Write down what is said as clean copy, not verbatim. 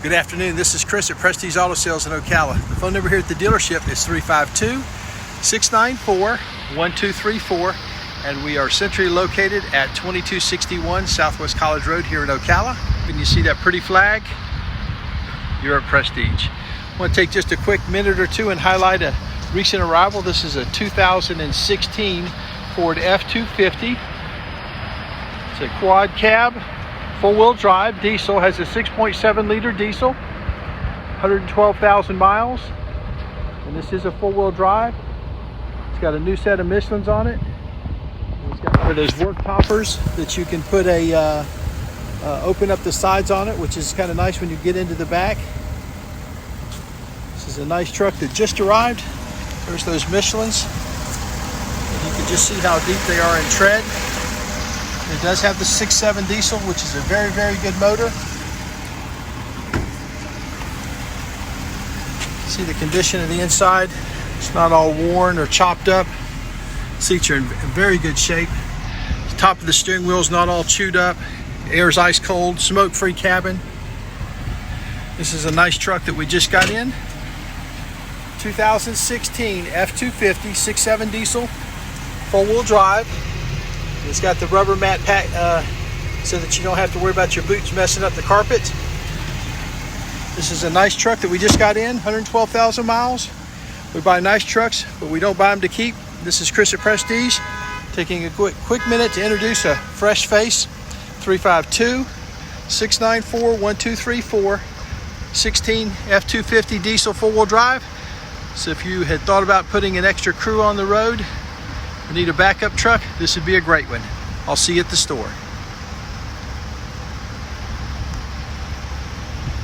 Good afternoon, this is Chris at Prestige Auto Sales in Ocala. The phone number here at the dealership is 352-694-1234, and we are centrally located at 2261 Southwest College Road here in Ocala. When you see that pretty flag, you're at Prestige. I want to take just a quick minute or two and highlight a recent arrival. This is a 2016 Ford F-250. It's a quad cab, four-wheel drive diesel, has a 6.7 liter diesel, 112,000 miles, and this is a four-wheel drive. It's got a new set of Michelin's on it. It's got one of those work toppers that you can put open up the sides on it, which is kind of nice when you get into the back. This is a nice truck that just arrived. There's those Michelin's. And you can just see how deep they are in tread. It does have the 6.7 diesel, which is a very, very good motor. See the condition of the inside. It's not all worn or chopped up. Seats are in very good shape. The top of the steering wheel is not all chewed up. Air's ice cold, smoke-free cabin. This is a nice truck that we just got in. 2016 F-250 6.7 diesel, four-wheel drive. It's got the rubber mat pack so that you don't have to worry about your boots messing up the carpet. This is a nice truck that we just got in, 112,000 miles. We buy nice trucks, but we don't buy them to keep. This is Chris at Prestige, taking a quick minute to introduce a fresh face. 352-694-1234, 16 F-250 diesel four-wheel drive. So if you had thought about putting an extra crew on the road, or need a backup truck, this would be a great one. I'll see you at the store.